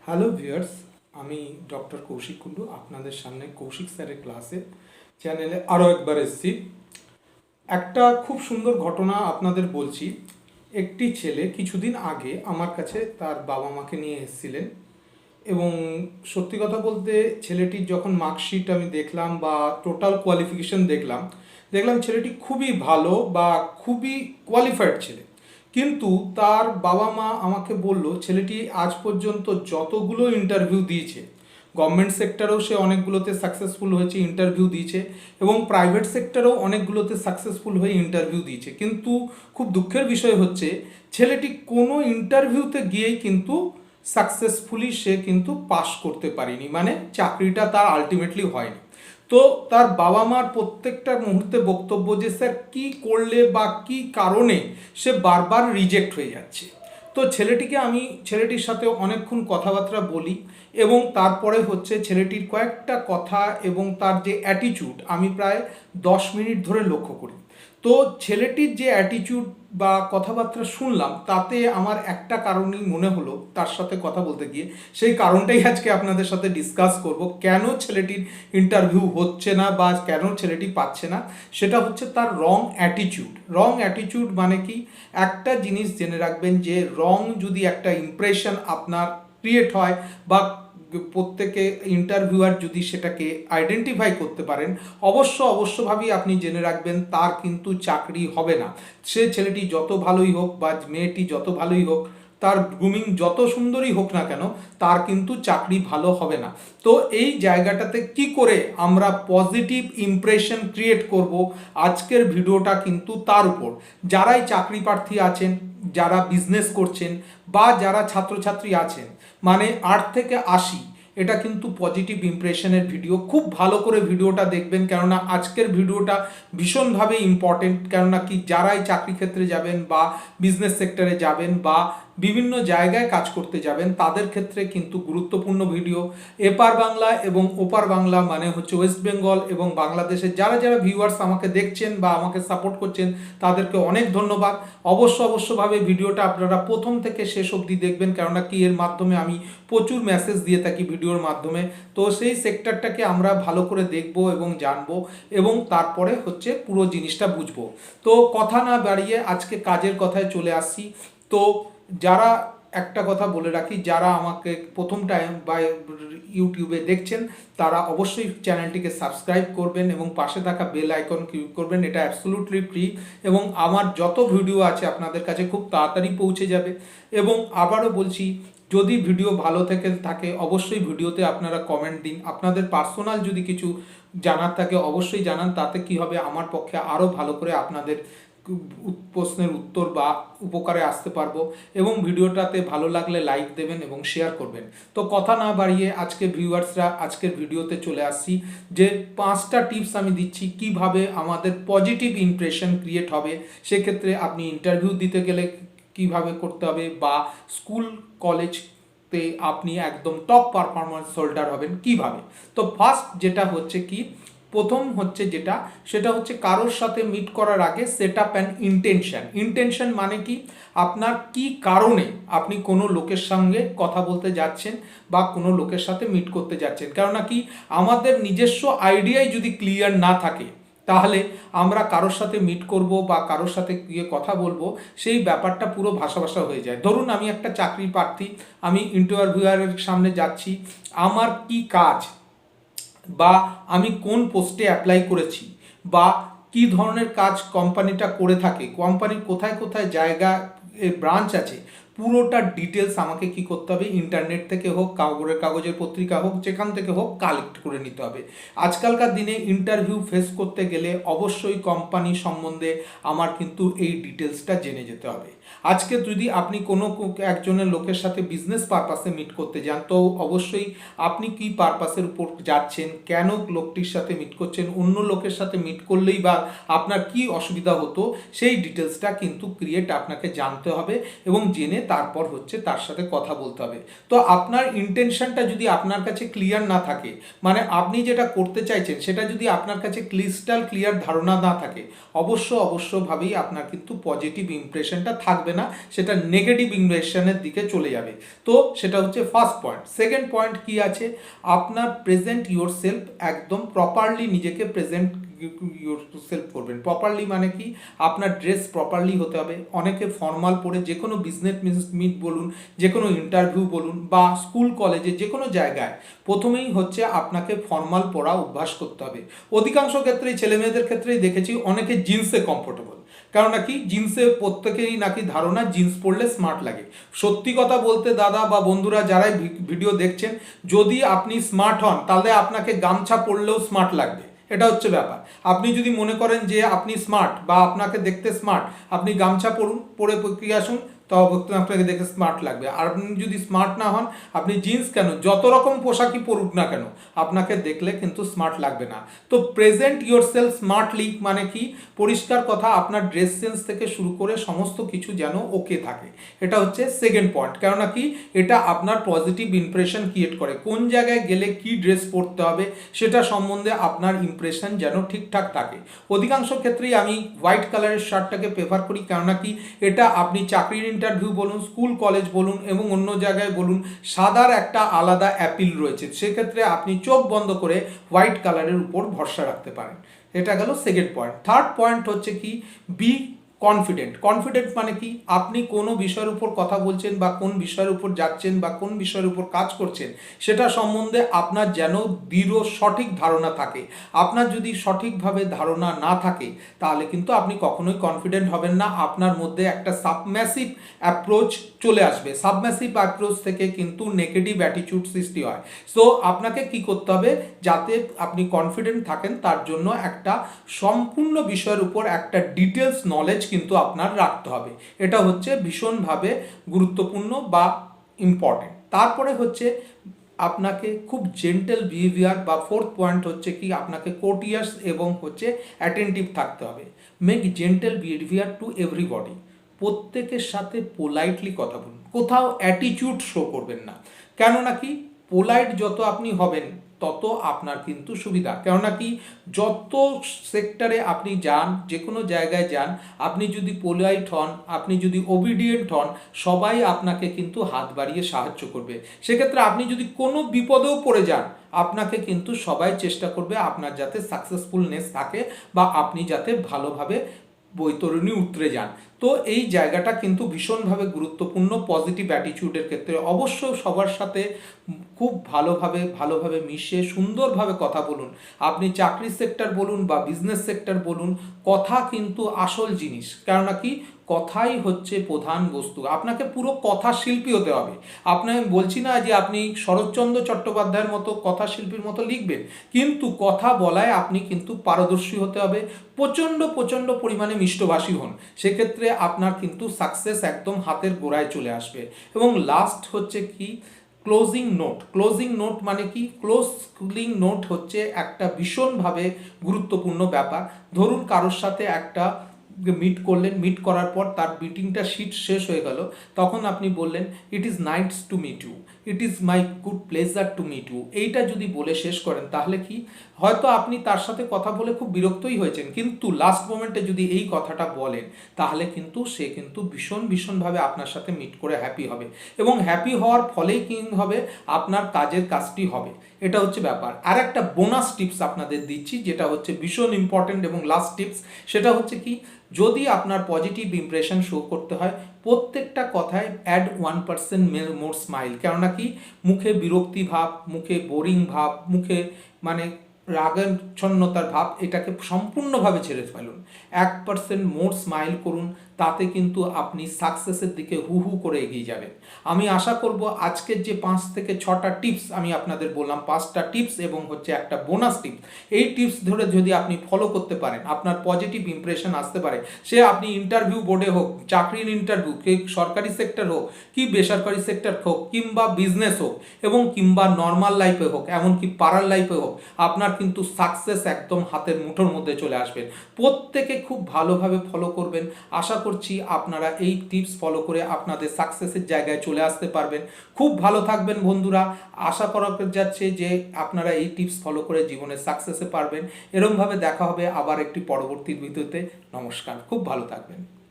Hello viewers, আমি doctor Kaushik Kundu আপনাদের সামনে কৌশিক স্যারের ক্লাসে চ্যানেলে আরও একবার এসেছি। একটা খুব সুন্দর ঘটনা আপনাদের বলছি। একটি ছেলে কিছুদিন আগে আমার কাছে তার বাবা মাকে নিয়ে এসেছিলেন এবং সত্যি কথা বলতে ছেলেটির যখন মার্কশিট আমি দেখলাম বা টোটাল কোয়ালিফিকেশন দেখলাম ছেলেটি খুবই ভালো বা খুবই কোয়ালিফাইড ছেলে। কিন্তু তার বাবা মা আমাকে বলল ছেলেটি আজ পর্যন্ত যতগুলো ইন্টারভিউ দিয়েছে, গভর্নমেন্ট সেক্টরেও সে অনেকগুলোতে সাকসেসফুল হয়েছে, ইন্টারভিউ দিয়েছে, এবং প্রাইভেট সেক্টরেও অনেকগুলোতে সাকসেসফুল হয়ে ইন্টারভিউ দিয়েছে, কিন্তু খুব দুঃখের বিষয় হচ্ছে ছেলেটি কোনো ইন্টারভিউতে গিয়েই কিন্তু সাকসেসফুলি সে কিন্তু পাশ করতে পারেনি, মানে চাকরিটা তার আলটিমেটলি হয়নি। তো তার বাবা মার প্রত্যেকটা মুহূর্তে বক্তব্য যে স্যার কী করলে বা কী কারণে সে বারবার রিজেক্ট হয়ে যাচ্ছে। তো আমি ছেলেটির সাথে অনেকক্ষণ কথাবার্তা বলি এবং তারপরে হচ্ছে ছেলেটির কয়েকটা কথা এবং তার যে অ্যাটিটিউড আমি প্রায় 10 মিনিট ধরে লক্ষ্য করি। তো ছেলেটির যে অ্যাটিটিউড বা কথাবার্তা শুনলাম তাতে আমার একটা কারণই মনে হলো তার সাথে কথা বলতে গিয়ে, সেই কারণটাই আজকে আপনাদের সাথে ডিসকাস করব। কেন ছেলেটির ইন্টারভিউ হচ্ছে না বা কেন ছেলেটি পাচ্ছে না, সেটা হচ্ছে তার রং অ্যাটিটিউড। রং অ্যাটিটিউড মানে কি? একটা জিনিস জেনে রাখবেন যে রং যদি একটা ইমপ্রেশন আপনার ক্রিয়েট হয় বা প্রত্যেকে ইন্টারভিউয়ার যদি সেটাকে আইডেন্টিফাই করতে পারেন, অবশ্যভাবেই আপনি জেনে রাখবেন তার কিন্তু চাকরি হবে না। সে ছেলেটি যত ভালোই হোক বা মেয়েটি যত ভালোই হোক, তার গ্রুমিং যত সুন্দরই হোক না কেন, তার কিন্তু চাকরি ভালো হবে না। তো এই জায়গাটাতে কি করে আমরা পজিটিভ ইমপ্রেশন ক্রিয়েট করব, আজকের ভিডিওটা কিন্তু তার উপর। যারাই চাকরি প্রার্থী আছেন, যারা বিজনেস করছেন বা যারা ছাত্রছাত্রী আছেন, মানে 8 থেকে 80, এটা কিন্তু পজিটিভ ইমপ্রেশনের ভিডিও। খুব ভালো করে ভিডিওটা দেখবেন, কেননা আজকের ভিডিওটা ভীষণভাবে ইম্পর্টেন্ট। কেননা কি, যারাই চাকরি ক্ষেত্রে যাবেন বা বিজনেস সেক্টরে যাবেন বা বিভিন্ন জায়গায় কাজ করতে যাবেন, তাদের ক্ষেত্রে কিন্তু গুরুত্বপূর্ণ ভিডিও। এপার বাংলা এবং ওপার বাংলা মানে হচ্ছে ওয়েস্ট বেঙ্গল এবং বাংলাদেশের যারা যারা ভিউয়ার্স আমাকে দেখছেন বা আমাকে সাপোর্ট করছেন, তাদেরকে অনেক ধন্যবাদ। অবশ্যভাবে ভিডিওটা আপনারা প্রথম থেকে শেষ অবধি দেখবেন, কেননা কি এর মাধ্যমে আমি প্রচুর মেসেজ দিয়ে থাকি ভিডিওর মাধ্যমে। তো সেই সেক্টরটাকে আমরা ভালো করে দেখব এবং জানবো এবং তারপরে হচ্ছে পুরো জিনিসটা বুঝবো। তো কথা না বাড়িয়ে আজকে কাজের কথায় চলে আসছি। তো যারা, একটা কথা বলে রাখি, যারা আমাকে প্রথম টাইম বা ইউটিউবে দেখছেন তারা অবশ্যই চ্যানেলটিকে সাবস্ক্রাইব করবেন এবং পাশে থাকা বেল আইকন ক্লিক করবেন। এটা অ্যাবসলিউটলি ফ্রি এবং আমার যত ভিডিও আছে আপনাদের কাছে খুব তাড়াতাড়ি পৌঁছে যাবে। এবং আবারও বলছি, যদি ভিডিও ভালো থেকে থাকে অবশ্যই ভিডিওতে আপনারা কমেন্ট দিন। আপনাদের পার্সোনাল যদি কিছু জানার থাকে অবশ্যই জানান, তাতে কি হবে আমার পক্ষে আরও ভালো করে আপনাদের প্রশ্নের উত্তর বা উপকারে আসতে পারবো। এবং ভিডিওটাতে ভালো লাগলে লাইক দেবেন এবং শেয়ার করবেন। তো কথা না বাড়িয়ে আজকে ভিউয়ার্সরা আজকের ভিডিওতে চলে আসছি, যে 5টা টিপস আমি দিচ্ছি কিভাবে আমাদের পজিটিভ ইমপ্রেশন ক্রিয়েট হবে। সেক্ষেত্রে আপনি ইন্টারভিউ দিতে গেলে কিভাবে করতে হবে, বা স্কুল কলেজতে আপনি একদম টপ পারফরমেন্স হোল্ডার হবেন কিভাবে। তো ফার্স্ট যেটা হচ্ছে কি, প্রথম হচ্ছে যেটা, সেটা হচ্ছে কারোর সাথে মিট করার আগে set up an intention. Intention মানে কি, আপনার কি কারণে আপনি কোনো লোকের সঙ্গে কথা বলতে যাচ্ছেন বা কোনো লোকের সাথে মিট করতে যাচ্ছেন। কেননা কি, আমাদের নিজস্ব আইডিয়াই যদি ক্লিয়ার না থাকে, তাহলে আমরা কারোর সাথে মিট করব বা কারোর সাথে গিয়ে কথা বলবো, সেই ব্যাপারটা পুরো ভাষা হয়ে যায়। ধরুন আমি একটা চাকরি প্রার্থী, আমি ইন্টারভিউয়ারের সামনে যাচ্ছি, আমার কি কাজ বা আমি কোন পোস্টে অ্যাপ্লাই করেছি বা কি ধরনের কাজ কোম্পানিটা করে থাকে, কোম্পানির কোথায় কোথায় জায়গা ব্রাঞ্চ আছে, পুরোটা ডিটেলস আমাকে কি করতে হবে, ইন্টারনেট থেকে হোক, কাগজের পত্রিকা হোক, যেখান থেকে হোক কালেক্ট করে নিতে হবে। আজকালকার দিনে ইন্টারভিউ ফেস করতে গেলে অবশ্যই কোম্পানি সম্বন্ধে আমার কিন্তু এই ডিটেলসটা জেনে যেতে হবে। আজকে যদি আপনি কোনো একজনের লোকের সাথে বিজনেস পারপাসে মিট করতে যান, তো অবশ্যই আপনি কি পারপাসের উপর যাচ্ছেন, কেন লোকটির সাথে মিট করছেন, অন্য লোকের সাথে মিট করলেই বা আপনার কি অসুবিধা হতো, সেই ডিটেলসটা কিন্তু ক্রিয়েট আপনাকে জানতে হবে এবং জেনে তারপর হচ্ছে তার সাথে কথা বলতে হবে। তো আপনার ইন্টেনশনটা যদি আপনার কাছে ক্লিয়ার না থাকে, মানে আপনি যেটা করতে চাইছেন সেটা যদি আপনার কাছে ক্রিস্টাল ক্লিয়ার ধারণা না থাকে, অবশ্যভাবেই আপনার কিন্তু পজিটিভ ইমপ্রেশনটা থাকবে থাকবে না, সেটা নেগেটিভ ইমপ্রেশনের দিকে চলে যাবে। তো সেটা হচ্ছে ফার্স্ট পয়েন্ট। সেকেন্ড পয়েন্ট কি আছে, আপনার প্রেজেন্ট ইয়োর সেলফ, একদম প্রপারলি নিজেকে প্রেজেন্ট ইয়োর সেলফ করবেন। প্রপারলি মানে কি, আপনার ড্রেস প্রপারলি হতে হবে। অনেকে ফর্মাল পরে যে কোনো বিজনেস মিট বলুন, যে কোনো ইন্টারভিউ বলুন, বা স্কুল কলেজে যে কোনো জায়গায় প্রথমেই হচ্ছে আপনাকে ফর্মাল পরা অভ্যাস করতে হবে। অধিকাংশ ক্ষেত্রেই ছেলে মেয়েদের ক্ষেত্রেই দেখেছি অনেকে জিন্সে কমফোর্টেবল, কারণ নাকি জিন্সে প্রত্যেকেরই নাকি ধারণা জিন্স পরলে স্মার্ট লাগে। সত্যি কথা বলতে দাদা বা বন্ধুরা যারাই ভিডিও দেখছেন, যদি আপনি স্মার্ট হন তাহলে আপনাকে গামছা পরলেও স্মার্ট লাগবে। এটা হচ্ছে ব্যাপার। আপনি যদি মনে করেন যে আপনি স্মার্ট বা আপনাকে দেখতে স্মার্ট, আপনি গামছা পরুন, পরে প্রক্রিয়া আসুন, তবে আপনাকে দেখে স্মার্ট লাগবে। আর আপনি যদি স্মার্ট না হন, আপনি জিন্স কেন, যত রকম পোশাকই পরুক না কেন, আপনাকে দেখলে কিন্তু স্মার্ট লাগবে না। তো প্রেজেন্ট ইয়োর সেলফ স্মার্টলি মানে কি, পরিষ্কার কথা, আপনার ড্রেস সেন্স থেকে শুরু করে সমস্ত কিছু যেন ওকে থাকে। এটা হচ্ছে সেকেন্ড পয়েন্ট। কেননা কি, এটা আপনার পজিটিভ ইমপ্রেশন ক্রিয়েট করে। কোন জায়গায় গেলে কি ড্রেস পরতে হবে সেটা সম্বন্ধে আপনার ইমপ্রেশন যেন ঠিকঠাক থাকে। অধিকাংশ ক্ষেত্রেই আমি হোয়াইট কালারের শার্টটাকে প্রেফার করি, কেননা কি, এটা আপনি চাকরির ইন্টারভিউ বলুন, স্কুল কলেজ বলুন এবং অন্য জায়গায় বলুন, সাদার একটা আলাদা অ্যাপিল রয়েছে। সেক্ষেত্রে আপনি চোখ বন্ধ করে হোয়াইট কালারের উপর ভরসা রাখতে পারেন। এটা গেল সেকেন্ড পয়েন্ট। থার্ড পয়েন্ট হচ্ছে কি, বি কনফিডেন্ট। কনফিডেন্ট মানে কি, আপনি কোনো বিষয়ের উপর কথা বলছেন বা কোন বিষয়ের উপর যাচ্ছেন বা কোন বিষয়ের উপর কাজ করছেন, সেটা সম্বন্ধে আপনার যেন দৃঢ় সঠিক ধারণা থাকে। আপনার যদি সঠিকভাবে ধারণা না থাকে তাহলে কিন্তু আপনি কখনোই কনফিডেন্ট হবেন না। আপনার মধ্যে একটা সাবম্যাসিভ অ্যাপ্রোচ চলে আসবে। সাবম্যাসিভ অ্যাপ্রোচ থেকে কিন্তু নেগেটিভ অ্যাটিটিউড সৃষ্টি হয়। সো আপনাকে কি করতে হবে, যাতে আপনি কনফিডেন্ট থাকেন তার জন্য একটা সম্পূর্ণ বিষয়ের উপর একটা ডিটেলস নলেজ কিন্তু আপনার রাখতে হবে। এটা হচ্ছে ভীষণভাবে গুরুত্বপূর্ণ বা ইম্পর্টেন্ট। তারপরে হচ্ছে আপনাকে খুব জেন্টেল বিহেভিয়ার, বা ফোর্থ পয়েন্ট হচ্ছে কি, আপনাকে কোর্টিয়াস এবং হচ্ছে অ্যাটেন্টিভ থাকতে হবে। Make gentle behaviour to everybody. প্রত্যেকের সাথে পোলাইটলি কথা বলুন, কোথাও অ্যাটিটিউড শো করবেন না। কেননা কি, পোলাইট যত আপনি হবেন তত আপনার কিন্তু সুবিধা। কেননা কি, যত সেক্টরে আপনি যান, যে কোনো জায়গায় যান, আপনি যদি পোলাইট হন, আপনি যদি ওবিডিয়েন্ট হন, সবাই আপনাকে কিন্তু হাত বাড়িয়ে সাহায্য করবে। সেক্ষেত্রে আপনি যদি কোনো বিপদেও পড়ে যান, আপনাকে কিন্তু সবাই চেষ্টা করবে আপনার যাতে সাকসেসফুলনেস থাকে বা আপনি যাতে ভালোভাবে বৈতরণী উতরে যান। তো এই জায়গাটা কিন্তু ভীষণভাবে গুরুত্বপূর্ণ পজিটিভ অ্যাটিটিউডের ক্ষেত্রে। অবশ্য সবার সাথে খুব ভালোভাবে মিশে সুন্দরভাবে কথা বলুন। আপনি চাকরি সেক্টর বলুন বা বিজনেস সেক্টর বলুন, কথা কিন্তু আসল জিনিস। কেননা কি, কথাই হচ্ছে প্রধান বস্তু। আপনাকে পুরো কথা শিল্পী হতে হবে। আপনাকে বলছি না যে আপনি শরৎচন্দ্র চট্টোপাধ্যায়ের মতো কথা শিল্পীর মতো লিখবেন, কিন্তু কথা বলায় আপনি কিন্তু পারদর্শী হতে হবে। প্রচণ্ড পরিমাণে মিষ্টভাষী হন, সেক্ষেত্রে আপনার কিন্তু সাকসেস একদম হাতের গোড়ায় চলে আসবে। এবং লাস্ট হচ্ছে কি, ক্লোজিং নোট। ক্লোজিং নোট মানে কি, ক্লোজিং নোট হচ্ছে একটা ভীষণভাবে গুরুত্বপূর্ণ ব্যাপার। ধরুন কারোর সাথে একটা মিট করলেন, মিট করার পর তার মিটিংটা শিট শেষ হয়ে গেল, তখন আপনি বললেন, it is nice to meet you, it is my good pleasure to meet you. এইটা যদি বলে শেষ করেন, তাহলে কি, হয়তো আপনি তার সাথে কথা বলে খুব বিরক্তই হয়েছেন, কিন্তু লাস্ট মোমেন্টে যদি এই কথাটা বলেন, তাহলে কিন্তু সে কিন্তু ভীষণভাবে আপনার সাথে মিট করে হ্যাপি হবে। এবং হ্যাপি হওয়ার ফলেই কি হবে, আপনার কাজের কাজটি হবে। এটা হচ্ছে ব্যাপার। আর একটা বোনাস টিপস আপনাদের দিচ্ছি, যেটা হচ্ছে ভীষণ ইম্পর্টেন্ট এবং লাস্ট টিপস। সেটা হচ্ছে কি, যদি আপনার পজিটিভ ইমপ্রেশন শো করতে হয়, প্রত্যেকটা কথায় অ্যাড 1% মোর স্মাইল। কেননা কি, মুখে বিরক্তি ভাব, মুখে বোরিং ভাব, মুখে মানে রাগাচ্ছন্নতার ভাব, এটাকে সম্পূর্ণভাবে ছেড়ে ফেলুন। 1% মোর স্মাইল করুন, তাতে কিন্তু আপনি সাকসেসের দিকে হু হু করে এগিয়ে যাবেন। আমি আশা করব আজকের যে 5 থেকে 6টা টিপস আমি আপনাদের বললাম, 5টা টিপস এবং হচ্ছে একটা বোনাস টিপস, এই টিপস ধরে যদি আপনি ফলো করতে পারেন, আপনার পজিটিভ ইমপ্রেশন আসতে পারে। সে আপনি ইন্টারভিউ বোর্ডে হোক, চাকরির ইন্টারভিউ, কি সরকারি সেক্টর হোক কি বেসরকারি সেক্টর হোক, কিংবা বিজনেস হোক, এবং কিংবা নর্মাল লাইফে হোক, এমনকি পাড়ার লাইফে হোক, আপনার কিন্তু সাকসেস একদম হাতের মুঠোর মধ্যে চলে আসবেন। প্রত্যেকে খুব ভালোভাবে ফলো করবেন। আশা করছি আপনারা এই টিপস ফলো করে আপনাদের সাকসেসের জায়গায় চলে আসতে পারবেন। খুব ভালো থাকবেন বন্ধুরা। আশা করা যাচ্ছে যে আপনারা এই টিপস ফলো করে জীবনে সাকসেসে পারবেন। এরকমভাবে দেখা হবে আবার একটি পরবর্তী ভিডিওতে। নমস্কার, খুব ভালো থাকবেন।